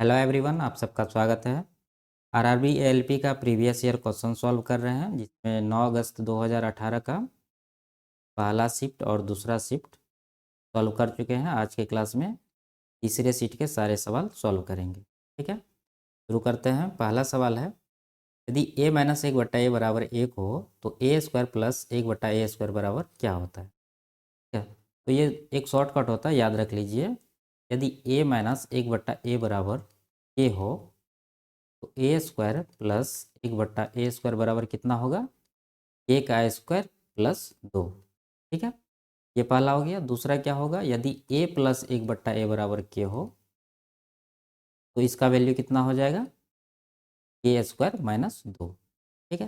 Hello everyone, आप सबका स्वागत है। आरआरबी एएलपी का प्रीवियस ईयर क्वेश्चन सॉल्व कर रहे हैं, जिसमें 9 अगस्त 2018 का पहला शिफ्ट और दूसरा शिफ्ट सॉल्व कर चुके हैं। आज के क्लास में तीसरे शिफ्ट के सारे सवाल सॉल्व करेंगे। ठीक है, शुरू करते हैं। पहला सवाल है, यदि a माइनस एक बट्टा ए बराबर 1 हो तो ए स्क्वायर प्लस एक बट्टा ए स्क्वायर बराबर क्या होता है? ठीक है, तो ये एक शॉर्टकट होता है, याद रख लीजिए। यदि a माइनस एक बट्टा ए बराबर ए हो तो ए स्क्वायर प्लस एक बट्टा ए स्क्वायर बराबर कितना होगा? ए का स्क्वायर प्लस 2। ठीक है, ये पहला हो गया। दूसरा क्या होगा? यदि ए प्लस एक बट्टा ए बराबर के हो तो इसका वैल्यू कितना हो जाएगा? ए स्क्वायर माइनस 2। ठीक है,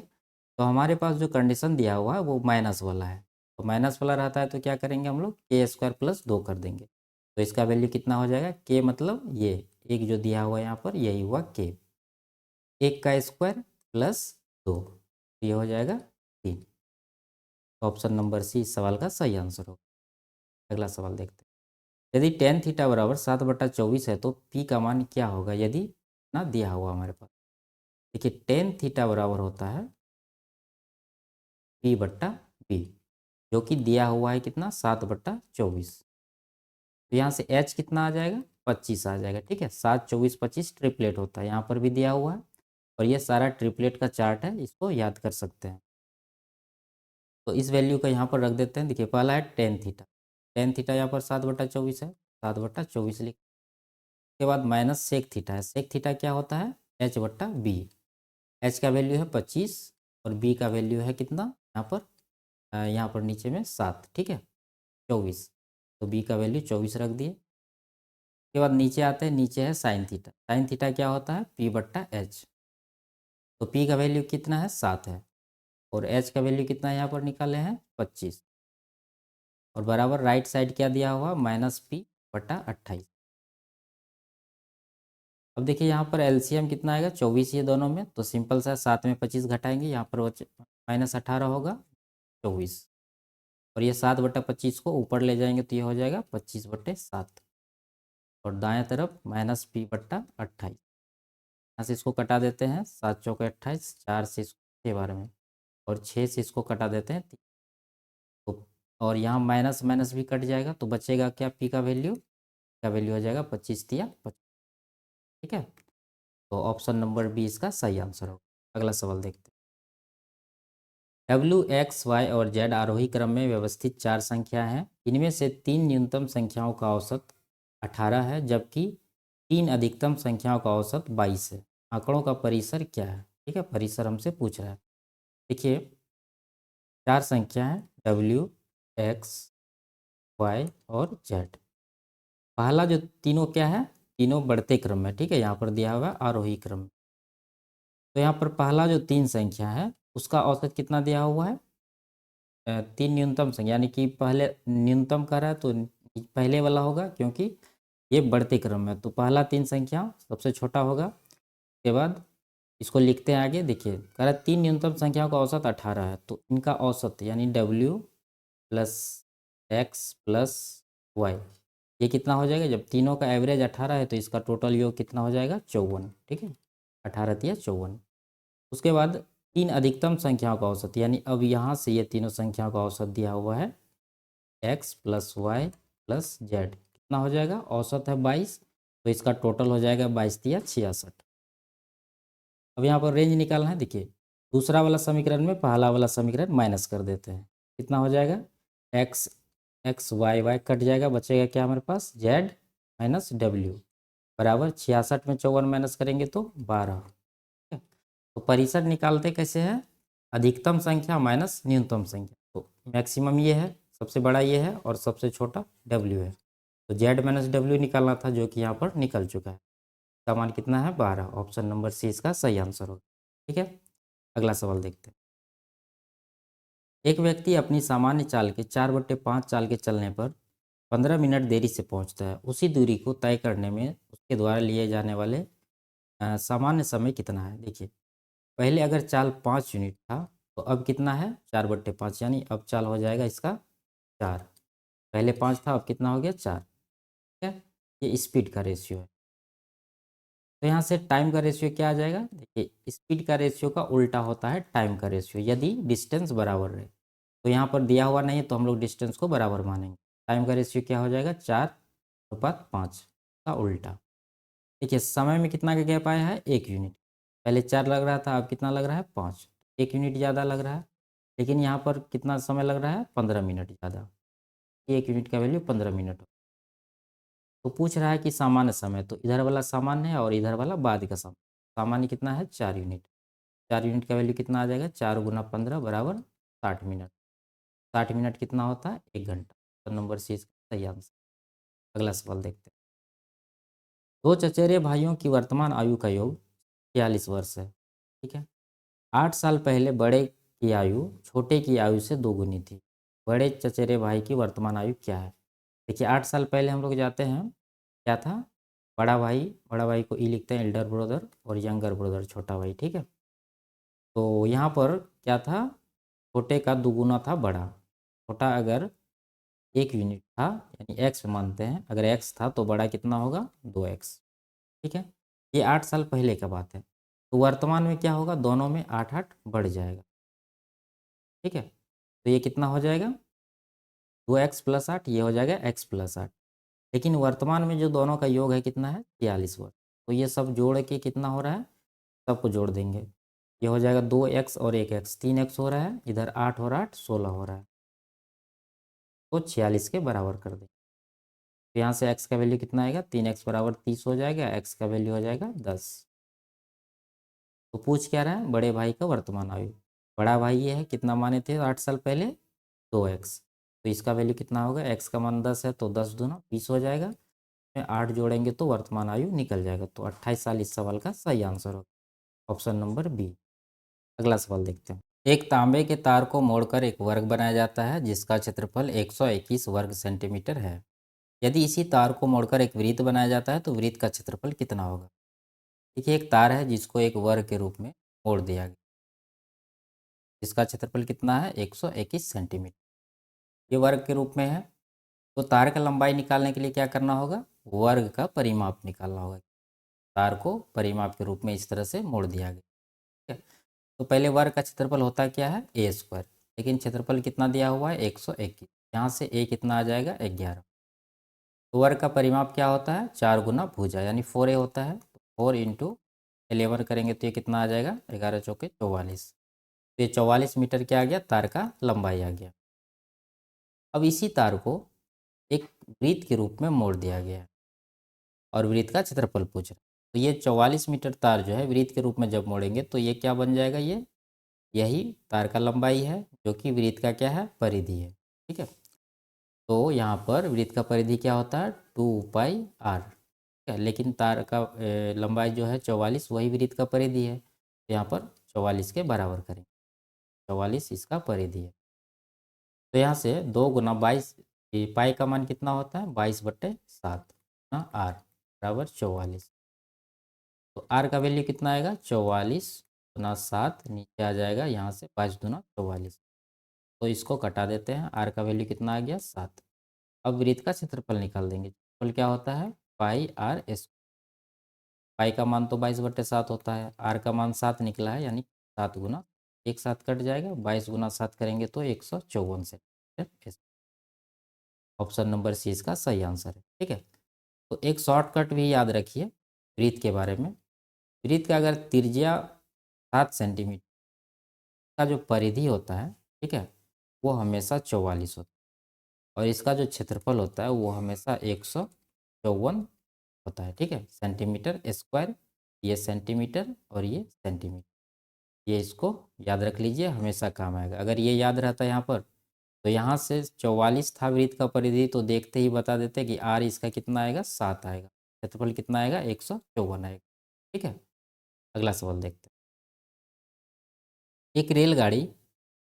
तो हमारे पास जो कंडीशन दिया हुआ है वो माइनस वाला है, तो माइनस वाला रहता है तो क्या करेंगे हम लोग? के स्क्वायर प्लस 2 कर देंगे। तो इसका वैल्यू कितना हो जाएगा? के मतलब ये एक जो दिया हुआ है यहाँ पर, यही हुआ के। एक का स्क्वायर प्लस 2, ये हो जाएगा 3। तो ऑप्शन नंबर सी इस सवाल का सही आंसर होगा। अगला सवाल देखते हैं। यदि टेन थीटा बराबर 7/24 है तो पी का मान क्या होगा? यदि ना दिया हुआ हमारे पास, देखिए टेन थीटा बराबर होता है पी बट्टा बी, जो कि दिया हुआ है कितना? 7/24। तो यहाँ से एच कितना आ जाएगा? 25 आ जाएगा। ठीक है, 7, 24, 25 ट्रिपलेट होता है, यहाँ पर भी दिया हुआ है और ये सारा ट्रिपलेट का चार्ट है, इसको याद कर सकते हैं। तो इस वैल्यू को यहाँ पर रख देते हैं। देखिए पहला है टेन थीटा, टेन थीटा यहाँ पर 7/24 है, 7/24 लिख। उसके बाद माइनस सेक थीटा है, सेक थीटा क्या होता है? एच बट्टा बी। एच का वैल्यू है 25 और बी का वैल्यू है कितना यहाँ पर नीचे में 7। ठीक है, 24, तो बी का वैल्यू 24 रख दिए। उसके बाद नीचे आते हैं, नीचे है साइन थीटा। साइन थीटा क्या होता है? पी बट्टा एच। तो पी का वैल्यू कितना है? 7 है और एच का वैल्यू कितना है यहाँ पर निकाले हैं? 25। और बराबर राइट साइड क्या दिया हुआ? माइनस पी बट्टा 28। अब देखिए यहाँ पर एलसीएम कितना आएगा? 24 ये दोनों में, तो सिंपल सा 7 में 25 घटाएंगे, यहाँ पर -18 होगा 24। और ये 7/25 को ऊपर ले जाएंगे तो ये हो जाएगा 25/7। और दाएं तरफ माइनस पी बट्टा 28। यहाँ से इसको कटा देते हैं, 7 चौके 28, 4 से इसको 6 बार में, और 6 से इसको कटा देते हैं 3। तो और यहाँ माइनस माइनस भी कट जाएगा तो बचेगा क्या? पी का वैल्यू, का वैल्यू हो जाएगा 25 तिया 25। ठीक है, तो ऑप्शन नंबर बी इसका सही आंसर होगा। अगला सवाल देखते हैं। डब्ल्यू एक्स वाई और जेड आरोही क्रम में व्यवस्थित 4 संख्या हैं। इनमें से 3 न्यूनतम संख्याओं का औसत 18 है, जबकि 3 अधिकतम संख्याओं का औसत 22 है। आंकड़ों का परिसर क्या है? ठीक है, परिसर हमसे पूछ रहा है। देखिए 4 संख्या हैं, डब्ल्यू एक्स वाई और जेड। पहला जो तीनों क्या है? तीनों बढ़ते क्रम में। ठीक है, यहाँ पर दिया हुआ है आरोही क्रम में। तो यहाँ पर पहला जो 3 संख्या है उसका औसत कितना दिया हुआ है? 3 न्यूनतम संख्या, यानी कि पहले न्यूनतम कर रहा है तो पहले वाला होगा, क्योंकि ये बढ़ते क्रम में। तो पहला 3 संख्या सबसे छोटा होगा। उसके बाद इसको लिखते हैं आगे। देखिए कह रहा है 3 न्यूनतम संख्याओं का औसत 18 है, तो इनका औसत यानी W plus X plus Y, ये कितना हो जाएगा? जब तीनों का एवरेज 18 है तो इसका टोटल योग कितना हो जाएगा? 54। ठीक है, 18 तिया 54। उसके बाद 3 अधिकतम संख्याओं का औसत, यानी अब यहाँ से ये तीनों संख्याओं का औसत दिया हुआ है X plus Y plus Z, कितना हो जाएगा? औसत है 22, तो इसका टोटल हो जाएगा 22 तिया 66। अब यहाँ पर रेंज निकालना है। देखिए दूसरा वाला समीकरण में पहला वाला समीकरण माइनस कर देते हैं, कितना हो जाएगा? X X Y Y cut जाएगा, बचेगा क्या हमारे पास? जेड माइनस डब्ल्यू बराबर 66 में 54 माइनस करेंगे तो 12। ठीक है, तो परिसर निकालते कैसे हैं? अधिकतम संख्या माइनस न्यूनतम संख्या। तो मैक्सिमम ये है, सबसे बड़ा ये है और सबसे छोटा डब्ल्यू है। तो जेड माइनस डब्ल्यू निकालना था, जो कि यहाँ पर निकल चुका है। इसका मान कितना है? 12। ऑप्शन नंबर सी इसका सही आंसर होगा। ठीक है, अगला सवाल देखते हैं। एक व्यक्ति अपनी सामान्य चाल के 4/5 चाल के चलने पर 15 मिनट देरी से पहुंचता है। उसी दूरी को तय करने में उसके द्वारा लिए जाने वाले सामान्य समय कितना है? देखिए पहले अगर चाल 5 यूनिट था तो अब कितना है? 4/5, यानी अब चाल हो जाएगा इसका 4। पहले 5 था, अब कितना हो गया? 4। ठीक है, ये स्पीड का रेशियो है। तो यहाँ से टाइम का रेशियो क्या आ जाएगा, देखिए स्पीड का रेशियो का उल्टा होता है टाइम का रेशियो, यदि डिस्टेंस बराबर रहे। तो यहाँ पर दिया हुआ नहीं है तो हम लोग डिस्टेंस को बराबर मानेंगे। टाइम का रेशियो क्या हो जाएगा, 4:5 का उल्टा। देखिए समय में कितना का गैप आया है, 1 यूनिट। पहले 4 लग रहा था, अब कितना लग रहा है, 5। 1 यूनिट ज़्यादा लग रहा है, लेकिन यहाँ पर कितना समय लग रहा है, 15 मिनट ज़्यादा। 1 यूनिट का वैल्यू 15 मिनट। तो पूछ रहा है कि सामान्य समय, तो इधर वाला सामान्य है और इधर वाला बाद का समय। सामान्य कितना है, 4 यूनिट। 4 यूनिट का वैल्यू कितना आ जाएगा, 4 × 15 बराबर 60 मिनट। 60 मिनट कितना होता है, 1 घंटा। तो नंबर सी इसका सही आंसर। अगला सवाल देखते हैं। दो चचेरे भाइयों की वर्तमान आयु का योग 46 वर्ष है। ठीक है। 8 साल पहले बड़े की आयु छोटे की आयु से दोगुनी थी। बड़े चचेरे भाई की वर्तमान आयु क्या है। देखिए 8 साल पहले हम लोग जाते हैं, क्या था, बड़ा भाई को ई लिखते हैं, एल्डर ब्रदर, और यंगर ब्रदर छोटा भाई। ठीक है। तो यहाँ पर क्या था, छोटे का दुगुना था बड़ा। छोटा अगर 1 यूनिट था, यानी एक्स मानते हैं, अगर एक्स था तो बड़ा कितना होगा, 2x। ठीक है। ये 8 साल पहले का बात है। तो वर्तमान में क्या होगा, दोनों में 8 8 बढ़ जाएगा। ठीक है। तो ये कितना हो जाएगा, 2x + 8, ये हो जाएगा x + 8। लेकिन वर्तमान में जो दोनों का योग है कितना है, 46 वर्ष। तो ये सब जोड़ के कितना हो रहा है, सबको जोड़ देंगे। ये हो जाएगा 2x और 1x, 3x हो रहा है, इधर 8 और 8 16 हो रहा है। तो 46 के बराबर कर दें। तो यहाँ से x का वैल्यू कितना आएगा, 3x बराबर 30 हो जाएगा, x का वैल्यू हो जाएगा 10। तो पूछ क्या रहा है, बड़े भाई का वर्तमान आयु। बड़ा भाई ये है, कितना माने थे 8 साल पहले, 2x। तो इसका वैल्यू कितना होगा, x का मान 10 है तो 10 दूना 20 हो जाएगा। में 8 जोड़ेंगे तो वर्तमान आयु निकल जाएगा। तो 28 साल इस सवाल का सही आंसर होगा, ऑप्शन नंबर बी। अगला सवाल देखते हैं। एक तांबे के तार को मोड़कर एक वर्ग बनाया जाता है जिसका क्षेत्रफल 121 वर्ग सेंटीमीटर है। यदि इसी तार को मोड़कर एक वृत्त बनाया जाता है तो वृत्त का क्षेत्रफल कितना होगा। देखिए एक तार है जिसको एक वर्ग के रूप में मोड़ दिया गया, जिसका क्षेत्रफल कितना है, 121 सेंटीमीटर। ये वर्ग के रूप में है। तो तार का लंबाई निकालने के लिए क्या करना होगा, वर्ग का परिमाप निकालना होगा। तार को परिमाप के रूप में इस तरह से मोड़ दिया गया। ठीक है। तो पहले वर्ग का क्षेत्रफल होता क्या है, a²। लेकिन क्षेत्रफल कितना दिया हुआ है, 121। यहाँ से a कितना आ जाएगा, 11। तो वर्ग का परिमाप क्या होता है, 4 गुना भुजा, यानी 4a होता है। 4 × 11 करेंगे तो ये कितना आ जाएगा, 11 चौके 44। तो ये 44 मीटर क्या आ गया, तार का लंबाई आ गया। अब इसी तार को एक वृत्त के रूप में मोड़ दिया गया है और वृत्त का क्षेत्रफल पूछ रहा है। तो ये 44 मीटर तार जो है वृत्त के रूप में जब मोड़ेंगे तो ये क्या बन जाएगा, ये यही तार का लंबाई है, जो कि वृत्त का क्या है, परिधि है। ठीक है। तो यहाँ पर वृत्त का परिधि क्या होता है, 2πr। ठीक है। लेकिन तार का लंबाई जो है 44, वही वृत्त का परिधि है, तो यहाँ पर 44 के बराबर करें। 44 इसका परिधि है। तो यहाँ से 2 × 22, पाई का मान कितना होता है, 22/7 आर बराबर 44। तो आर का वैल्यू कितना आएगा, 44 × 7, नीचे आ जाएगा यहाँ से 5 × 2 = 44। तो इसको कटा देते हैं, आर का वैल्यू कितना आ गया, 7। अब वृत्त का क्षेत्रफल निकाल देंगे। क्षेत्रफल क्या होता है, πr²। पाई का मान तो 22/7 होता है, आर का मान 7 निकला है, यानी 7 गुना, एक साथ कट जाएगा, 22 × 7 करेंगे तो 154 सेंटीमीटर। ऑप्शन नंबर सी इसका सही आंसर है। ठीक है। तो एक शॉर्टकट भी याद रखिए वृत्त के बारे में। वृत्त का अगर त्रिज्या 7 सेंटीमीटर का जो परिधि होता है, ठीक है, वो हमेशा 44 होता है, और इसका जो क्षेत्रफल होता है वो हमेशा 154 होता है। ठीक है, सेंटीमीटर स्क्वायर। ये सेंटीमीटर और ये सेंटीमीटर, ये इसको याद रख लीजिए, हमेशा काम आएगा। अगर ये याद रहता है यहाँ पर, तो यहाँ से 44 था वृत्त का परिधि, तो देखते ही बता देते कि आर इसका कितना आएगा, 7 आएगा। क्षेत्रफल कितना आएगा, 154 आएगा। ठीक है। अगला सवाल देखते हैं। एक रेलगाड़ी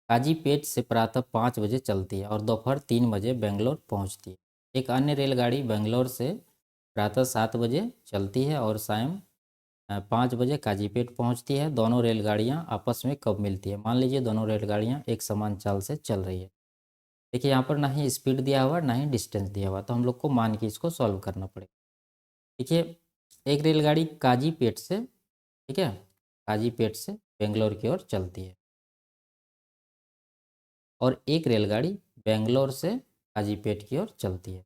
काजीपेट से प्रातः 5 बजे चलती है और दोपहर 3 बजे बेंगलोर पहुंचती है। एक अन्य रेलगाड़ी बेंगलोर से प्रातः 7 बजे चलती है और शाम 5 बजे काजीपेट पहुंचती है। दोनों रेलगाड़ियां आपस में कब मिलती है। मान लीजिए दोनों रेलगाड़ियां एक समान चाल से चल रही है। देखिए यहाँ पर ना ही स्पीड दिया हुआ ना ही डिस्टेंस दिया हुआ, तो हम लोग को मान के इसको सॉल्व करना पड़ेगा। देखिए एक रेलगाड़ी काजीपेट से, ठीक है, काजीपेट से बेंगलोर की ओर चलती है, और एक रेलगाड़ी बेंगलोर से काजीपेट की ओर चलती है।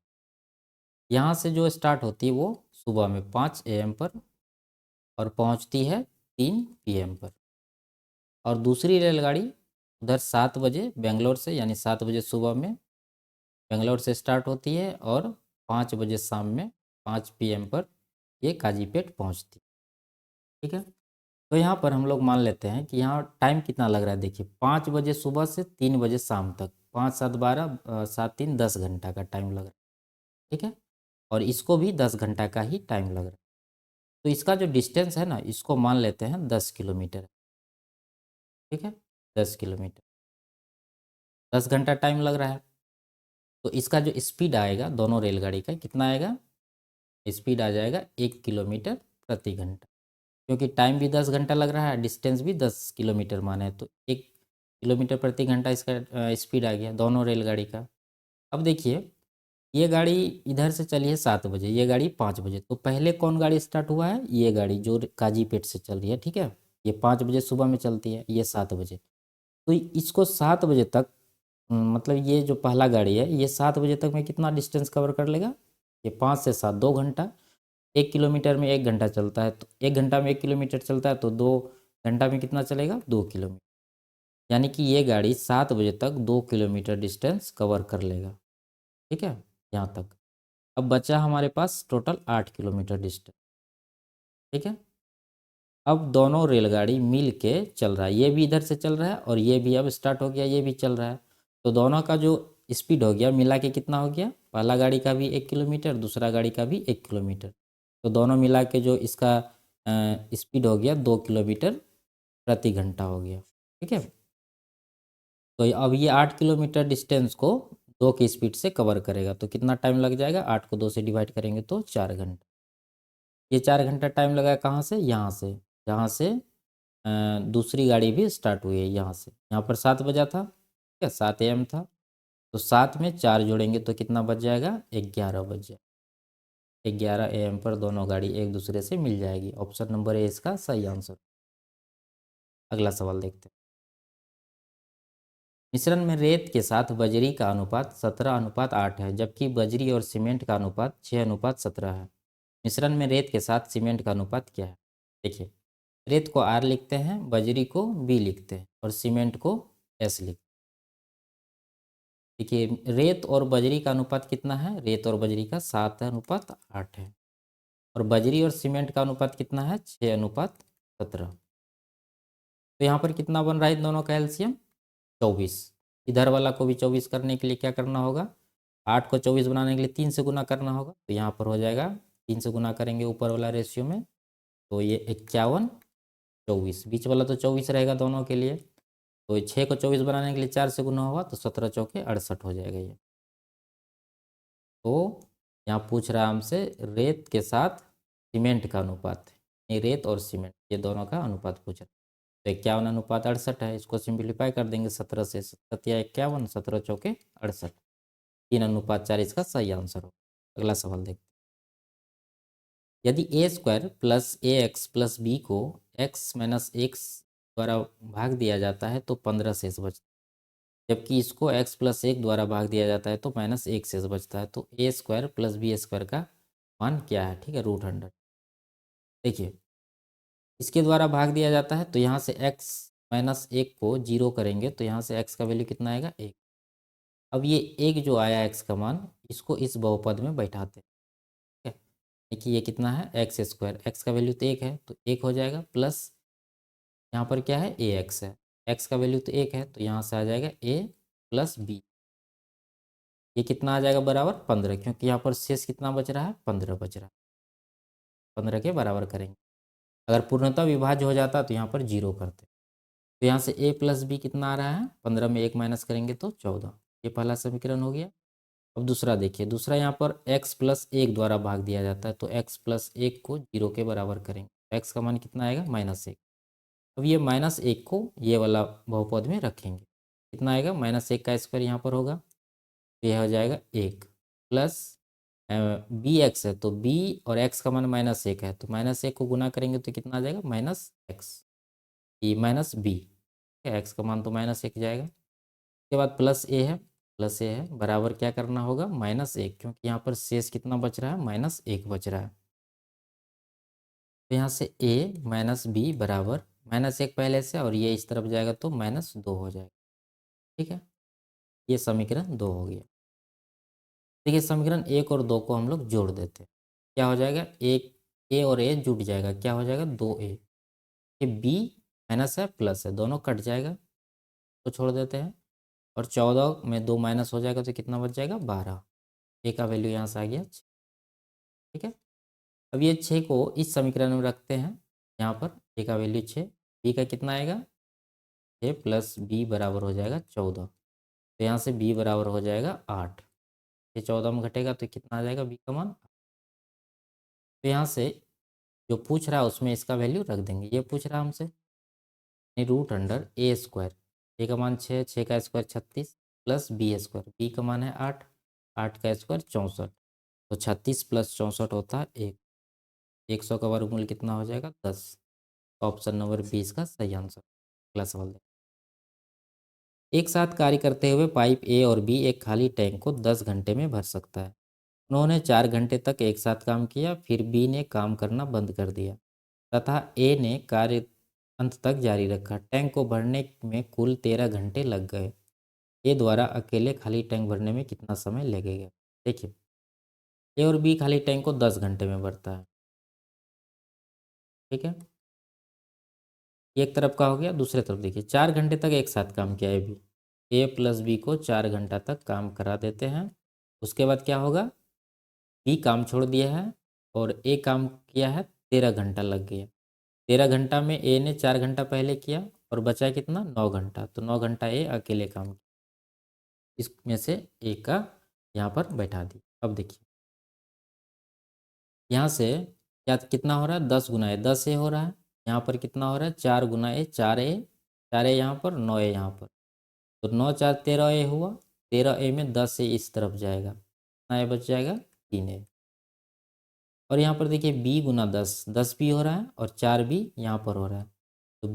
यहाँ से जो स्टार्ट होती है वो सुबह में 5 AM पर और पहुँचती है 3 PM पर। और दूसरी रेलगाड़ी उधर 7 बजे बेंगलोर से, यानी 7 बजे सुबह में बेंगलोर से स्टार्ट होती है और 5 बजे शाम में 5 PM पर ये काजीपेट पहुँचती है। ठीक है, तो यहाँ पर हम लोग मान लेते हैं कि यहाँ टाइम कितना लग रहा है। देखिए 5 बजे सुबह से 3 बजे शाम तक, 5 7 12 7 3 10 घंटा का टाइम लग रहा है। ठीक है, और इसको भी 10 घंटा का ही टाइम लग रहा है। तो इसका जो डिस्टेंस है ना, इसको मान लेते हैं 10 किलोमीटर। ठीक है, 10 किलोमीटर, 10 घंटा टाइम लग रहा है। तो इसका जो स्पीड आएगा दोनों रेलगाड़ी का कितना आएगा, स्पीड आ जाएगा 1 किलोमीटर प्रति घंटा, क्योंकि टाइम भी 10 घंटा लग रहा है, डिस्टेंस भी 10 किलोमीटर माने, तो 1 किलोमीटर प्रति घंटा इसका स्पीड आ गया दोनों रेलगाड़ी का। अब देखिए ये गाड़ी इधर से चली है 7 बजे, ये गाड़ी 5 बजे, तो पहले कौन गाड़ी स्टार्ट हुआ है, ये गाड़ी जो काजीपेट से चल रही है। ठीक है, ये 5 बजे सुबह में चलती है, ये 7 बजे। तो इसको 7 बजे तक, मतलब ये जो पहला गाड़ी है ये 7 बजे तक में कितना डिस्टेंस कवर कर लेगा, ये 5 से 7 2 घंटा, 1 किलोमीटर में 1 घंटा चलता है, तो 1 घंटा में 1 किलोमीटर चलता है, तो 2 घंटा में कितना चलेगा, 2 किलोमीटर। यानी कि ये गाड़ी 7 बजे तक 2 किलोमीटर डिस्टेंस कवर कर लेगा। ठीक है, यहाँ तक। अब बचा हमारे पास टोटल 8 किलोमीटर डिस्टेंस। ठीक है, अब दोनों रेलगाड़ी मिल के चल रहा है, ये भी इधर से चल रहा है और ये भी अब स्टार्ट हो गया, ये भी चल रहा है। तो दोनों का जो स्पीड हो गया मिला के कितना हो गया, पहला गाड़ी का भी 1 किलोमीटर, दूसरा गाड़ी का भी 1 किलोमीटर, तो दोनों मिला के जो इसका स्पीड हो गया 2 किलोमीटर प्रति घंटा हो गया। ठीक है, तो अब ये 8 किलोमीटर डिस्टेंस को 2 की स्पीड से कवर करेगा, तो कितना टाइम लग जाएगा, 8 को 2 से डिवाइड करेंगे तो 4 घंटा। ये 4 घंटा टाइम लगा कहाँ से, यहाँ से, जहाँ से दूसरी गाड़ी भी स्टार्ट हुई है, यहाँ से। यहाँ पर 7 बजा था, ठीक है, 7 AM था, तो 7 में 4 जोड़ेंगे तो कितना बच जाएगा, 11 बज जाए। 11 AM पर दोनों गाड़ी एक दूसरे से मिल जाएगी। ऑप्शन नंबर ए इसका सही आंसर। अगला सवाल देखते हैं। मिश्रण में रेत के साथ बजरी का अनुपात 17:8 है, जबकि बजरी और सीमेंट का अनुपात 6:17 है। मिश्रण में रेत के साथ सीमेंट का अनुपात क्या है। देखिए रेत को R लिखते हैं, बजरी को B लिखते हैं और सीमेंट को S लिखते हैं। देखिए रेत और बजरी का अनुपात कितना है, रेत और बजरी का 7:8 है, और बजरी और सीमेंट का अनुपात कितना है, 6:17। तो यहाँ पर कितना बन रहा है इन दोनों का एलसीएम, 24। इधर वाला को भी 24 करने के लिए क्या करना होगा, 8 को 24 बनाने के लिए 3 से गुना करना होगा, तो यहाँ पर हो जाएगा 3 से गुना करेंगे ऊपर वाला रेशियो में, तो ये 51 24, बीच वाला तो 24 रहेगा दोनों के लिए, तो 6 को 24 बनाने के लिए 4 से गुना होगा, तो 17 चौके 68 हो जाएगा ये। तो यहाँ पूछ रहा है हमसे रेत के साथ सीमेंट का अनुपात, ये रेत और सीमेंट ये दोनों का अनुपात पूछ रहा है। तो 51:68 है, इसको सिंप्लीफाई कर देंगे 17 से, 7 51, 17 चौके 68, 3:4 इसका सही आंसर हो। अगला सवाल देखते हैं। यदि A² plus AX plus B को x माइनस एक्स द्वारा भाग दिया जाता है तो 15 शेष बचता है, जबकि इसको x प्लस 1 द्वारा भाग दिया जाता है तो -1 शेष बचता है, तो A² प्लस B² का मान क्या है। ठीक है, √100। देखिए इसके द्वारा भाग दिया जाता है तो यहाँ से x माइनस 1 को 0 करेंगे तो यहाँ से x का वैल्यू कितना आएगा, 1। अब ये 1 जो आया x का मान, इसको इस बहुपद में बैठाते हैं। ठीक है, देखिए ये कितना है, x², x का वैल्यू तो 1 है तो 1 हो जाएगा, प्लस यहाँ पर क्या है, ax है, x का वैल्यू तो 1 है तो यहाँ से आ जाएगा a प्लस b, ये कितना आ जाएगा बराबर 15, क्योंकि यहाँ पर शेष कितना बच रहा है, 15 बच रहा है, 15 के बराबर करेंगे। अगर पूर्णतः विभाज्य हो जाता तो यहाँ पर 0 करते, तो यहाँ से a प्लस बी कितना आ रहा है, 15 में 1 माइनस करेंगे तो 14, ये पहला समीकरण हो गया। अब दूसरा देखिए, दूसरा यहाँ पर x प्लस 1 द्वारा भाग दिया जाता है तो x प्लस 1 को 0 के बराबर करेंगे, x का मान कितना आएगा, -1। अब ये -1 को ये वाला बहुपद में रखेंगे, कितना आएगा, -1 का स्क्वायर यहाँ पर होगा, तो यह हो जाएगा 1 प्लस बी एक्स है तो बी और एक्स का मान -1 है, तो -1 को गुना करेंगे तो कितना आ जाएगा, -x, E minus B. X का मान तो -1 जाएगा। उसके बाद प्लस ए है, प्लस ए है बराबर क्या करना होगा, -1, क्योंकि यहाँ पर शेष कितना बच रहा है, -1 बच रहा है। तो यहाँ से ए माइनस बी बराबर -1 पहले से, और ये इस तरफ जाएगा तो -2 हो जाएगा। ठीक है, ये समीकरण 2 हो गया। देखिए समीकरण 1 और 2 को हम लोग जोड़ देते हैं, क्या हो जाएगा, एक ए और ए जुट जाएगा, क्या हो जाएगा, 2a। ये बी माइनस है प्लस है, दोनों कट जाएगा तो छोड़ देते हैं, और 14 में 2 माइनस हो जाएगा तो कितना बच जाएगा, 12। ए का वैल्यू यहाँ से आ गया 6। ठीक है, अब ये 6 को इस समीकरण में रखते हैं, यहाँ पर ए का वैल्यू 6, बी का कितना आएगा, 6 प्लस बी बराबर हो जाएगा 14। तो यहाँ से बी बराबर हो जाएगा 8। ये 14 में घटेगा तो कितना आ जाएगा बी का मान। तो यहाँ से जो पूछ रहा है उसमें इसका वैल्यू रख देंगे, ये पूछ रहा है हमसे √a²। ए का मान 6, 6 का स्क्वायर 36 प्लस b², बी का मान है 8, 8 का स्क्वायर 64। तो 36 प्लस 64 होता है 1, 100 का वर्गमूल कितना हो जाएगा, 10। ऑप्शन नंबर 20 का सही आंसर। अगला सवाल दें। एक साथ कार्य करते हुए पाइप ए और बी एक खाली टैंक को 10 घंटे में भर सकता है। उन्होंने 4 घंटे तक एक साथ काम किया, फिर बी ने काम करना बंद कर दिया तथा ए ने कार्य अंत तक जारी रखा। टैंक को भरने में कुल 13 घंटे लग गए। ए द्वारा अकेले खाली टैंक भरने में कितना समय लगेगा। देखिए ए और बी खाली टैंक को 10 घंटे में भरता है। ठीक है, एक तरफ का हो गया, दूसरे तरफ देखिए 4 घंटे तक एक साथ काम किया है बी, ए प्लस बी को 4 घंटा तक काम करा देते हैं। उसके बाद क्या होगा, बी काम छोड़ दिया है और ए काम किया है, 13 घंटा लग गया। 13 घंटा में ए ने 4 घंटा पहले किया और बचा कितना, 9 घंटा, तो 9 घंटा ए अकेले काम किया। इसमें से ए का यहाँ पर बैठा दी। अब देखिए यहाँ से क्या कितना हो रहा है, 10 गुना ए 10 ए हो रहा है, यहाँ पर कितना हो रहा है, 4 गुना ए 4 ए, 4 ए यहाँ पर, 9 ए यहाँ पर, तो 9 4 13 ए हुआ। 13 ए में 10 ए इस तरफ जाएगा, कितना ए बच जाएगा, 3 ए। और यहाँ पर देखिए बी गुना 10, 10 बी हो रहा है और 4 बी यहाँ पर हो रहा है, तो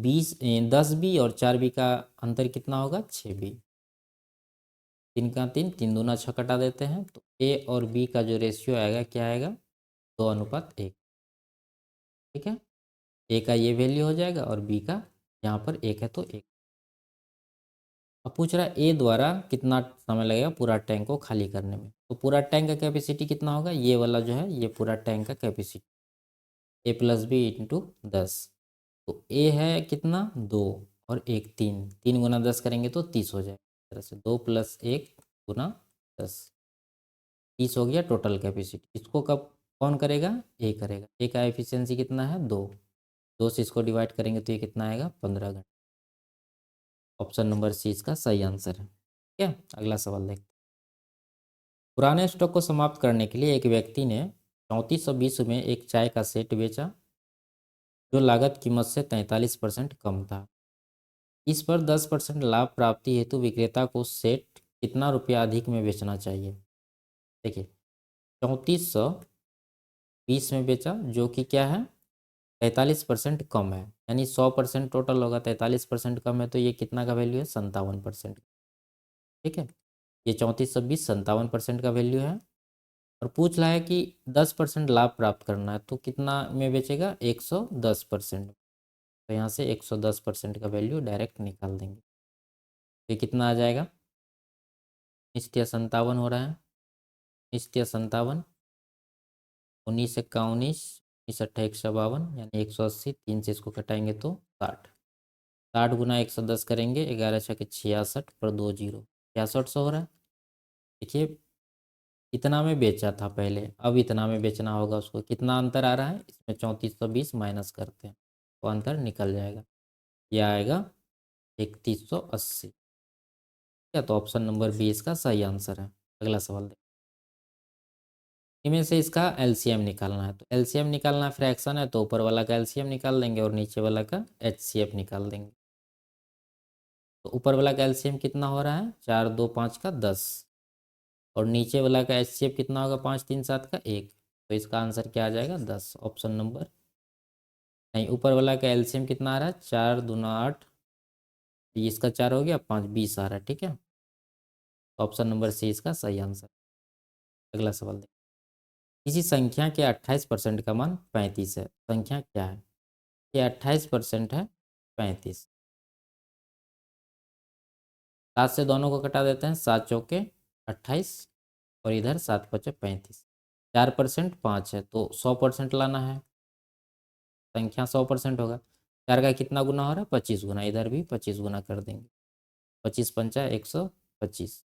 10 बी और 4 बी का अंतर कितना होगा, 6 बी। 3 का 3, 3 दूना 6 कटा देते हैं, तो ए और बी का जो रेशियो आएगा क्या आएगा, 2:1। ठीक है, ए का ये वैल्यू हो जाएगा और बी का यहाँ पर 1 है तो 1। अब पूछ रहा है ए द्वारा कितना समय लगेगा पूरा टैंक को खाली करने में। तो पूरा टैंक का कैपेसिटी कितना होगा, ये वाला जो है ये पूरा टैंक का कैपेसिटी, ए प्लस बी इंटू 10। तो ए है कितना, 2 और 1 3, 3 गुना 10 करेंगे तो 30 हो जाएगा। इस तरह से 2 + 1 गुना 10, 30 हो गया टोटल कैपेसिटी। इसको कब कौन करेगा, ए करेगा। ए का एफिशिएंसी कितना है, 2, 2 से इसको डिवाइड करेंगे तो ये कितना आएगा, 15 घंटे। ऑप्शन नंबर सी इसका सही आंसर है। ठीक है, अगला सवाल देखते हैं। पुराने स्टॉक को समाप्त करने के लिए एक व्यक्ति ने 3420 में एक चाय का सेट बेचा जो लागत कीमत से 43% कम था। इस पर 10% लाभ प्राप्ति हेतु विक्रेता को सेट कितना रुपया अधिक में बेचना चाहिए। देखिए 3420 में बेचा जो कि क्या है, 43% कम है, यानी 100% टोटल होगा, 43% कम है तो ये कितना का वैल्यू है, 57%। ठीक है, ये 3420 57% का वैल्यू है। और पूछ रहा है कि 10% लाभ प्राप्त करना है तो कितना में बेचेगा, 110%। तो यहाँ से 110% का वैल्यू डायरेक्ट निकाल देंगे, तो कितना आ जाएगा, निश्चय 57 हो रहा है, निश्चय 57, 19 एक्का 19, 19 अट्ठा 152, यानी 180, 3 से इसको कटाएंगे तो 60, 60 गुना 110 करेंगे, 11 छः 66 पर 2 जीरो, 6600 हो रहा है। देखिए इतना में बेचा था पहले, अब इतना में बेचना होगा उसको, कितना अंतर आ रहा है इसमें, 3420 माइनस करते हैं तो अंतर निकल जाएगा, यह आएगा 3180। क्या, तो ऑप्शन नंबर बी इसका सही आंसर है। अगला सवाल दें। इनमें से इसका एलसीएम निकालना है, तो एलसीएम निकालना फ्रैक्शन है तो ऊपर वाला का एलसीएम निकाल देंगे और नीचे वाला का एचसीएफ निकाल देंगे। तो ऊपर वाला का एलसीएम कितना हो रहा है, 4 2 5 का 10, और नीचे वाला का HCF कितना होगा 5 3 7 का 1, तो इसका आंसर क्या आ जाएगा 10, ऑप्शन नंबर नहीं। ऊपर वाला का LCM कितना आ रहा है 4 दूना 8, इसका 4 हो गया 5 20 आ रहा है, ठीक है। ऑप्शन नंबर सी इसका सही आंसर। अगला सवाल देखिए, किसी संख्या के 28% का मान 35 है, संख्या क्या है? ये 28% है 35। 7 से दोनों को कटा देते हैं, 7 चौके 28 और इधर 7 पचे 35। 4% 5 है तो 100% लाना है, संख्या 100% होगा। 4 का कितना गुना हो रहा है 25 गुना, इधर भी 25 गुना कर देंगे, 25 पंचा 125।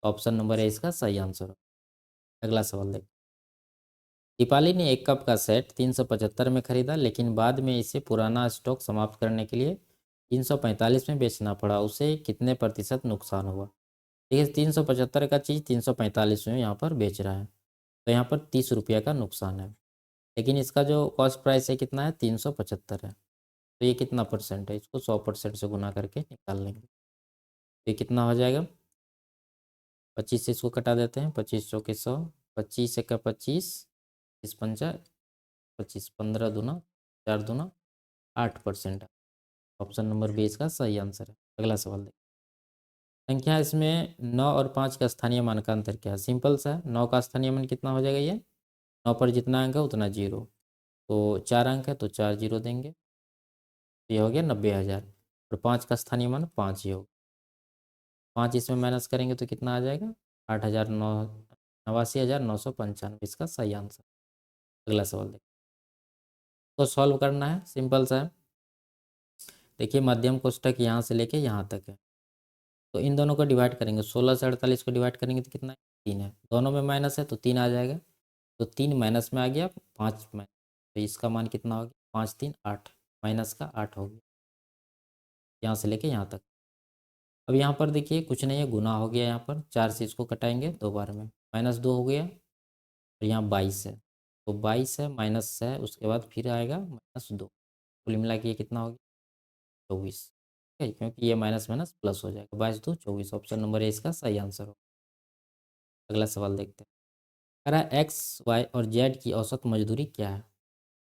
ऑप्शन नंबर है इसका सही आंसर। अगला सवाल देखें, दीपाली ने एक कप का सेट 375 में खरीदा, लेकिन बाद में इसे पुराना स्टॉक समाप्त करने के लिए 345 में बेचना पड़ा, उसे कितने प्रतिशत नुकसान हुआ? देखिए 375 का चीज़ 345 में यहाँ पर बेच रहा है, तो यहाँ पर 30 रुपये का नुकसान है। लेकिन इसका जो कॉस्ट प्राइस है कितना है 375 है, तो ये कितना परसेंट है, इसको 100% से गुना करके निकाल लेंगे। तो ये कितना हो जाएगा 25 से इसको कटा देते हैं, 25 चौके 100, 25 का 25, 25 पंचा 25, 15 दूना 4 दूना 8%। ऑप्शन नंबर बी इसका सही आंसर है। अगला सवाल देखिए, संख्या इसमें 9 और 5 का स्थानीय मान का अंतर क्या है? सिंपल सा है, 9 का स्थानीय मान कितना हो जाएगा, ये 9 पर जितना अंक है उतना जीरो, तो 4 अंक है तो 4 जीरो देंगे, तो ये हो गया 90,000। और 5 का स्थानीय मान 5 ही होगा, 5 इसमें माइनस करेंगे तो कितना आ जाएगा 89,995, इसका सही आंसर। अगला सवाल देखिए, तो सॉल्व करना है, सिंपल सा है। देखिए मध्यम कोष्ठक यहाँ से लेके यहाँ तक है, तो इन दोनों को डिवाइड करेंगे, 16 से 48 को डिवाइड करेंगे तो कितना है 3 है, दोनों में माइनस है तो 3 आ जाएगा, तो 3 माइनस में आ गया 5 में, तो इसका मान कितना हो गया 5 3 8, माइनस का 8 हो गया यहाँ से लेके यहाँ तक। अब यहाँ पर देखिए कुछ नहीं है, गुना हो गया, यहाँ पर 4 से इसको कटाएंगे 2 बार में, -2 हो गया, और यहाँ 22 है, तो 22 है माइनस है, उसके बाद फिर आएगा -2, कुल मिला के ये कितना हो गया 24, ठीक है, क्योंकि ये माइनस माइनस प्लस हो जाएगा, 22 2 24, ऑप्शन नंबर ए इसका सही आंसर हो। अगला सवाल देखते हैं, कह रहा है एक्स वाई और जेड की औसत मजदूरी क्या है,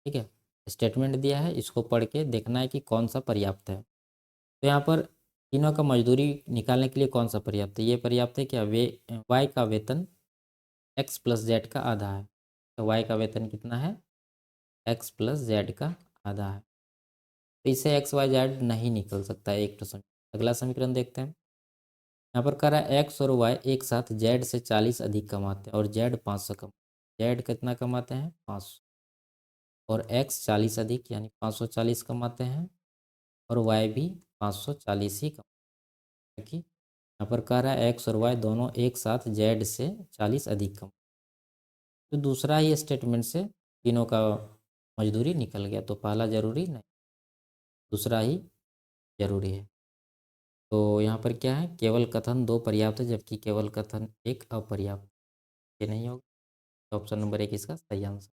ठीक है। स्टेटमेंट दिया है, इसको पढ़ के देखना है कि कौन सा पर्याप्त है। तो यहाँ पर तीनों का मजदूरी निकालने के लिए कौन सा पर्याप्त है, ये पर्याप्त है क्या, वाई का वेतन एक्स प्लस जेड का आधा है, तो वाई का वेतन कितना है एक्स प्लस जेड का आधा है, तो इससे एक्स वाई जेड नहीं निकल सकता है, एक तो समीकरण। अगला समीकरण देखते हैं, यहाँ पर कह रहा है एक्स और वाई एक साथ जेड से 40 अधिक कमाते हैं और जेड 500 कम, जेड कितना कमाते हैं 500, और एक्स 40 अधिक यानी 540 कमाते हैं, और वाई भी 540 ही कमाते हैं, कि यहाँ पर कह रहा है एक्स और वाई दोनों एक साथ जेड से 40 अधिक कम, तो दूसरा ही स्टेटमेंट से तीनों का मजदूरी निकल गया, तो पहला जरूरी नहीं, दूसरा ही जरूरी है। तो यहाँ पर क्या है, केवल कथन 2 पर्याप्त है जबकि केवल कथन 1 अपर्याप्त, ये नहीं होगा, तो ऑप्शन नंबर 1 इसका सही आंसर।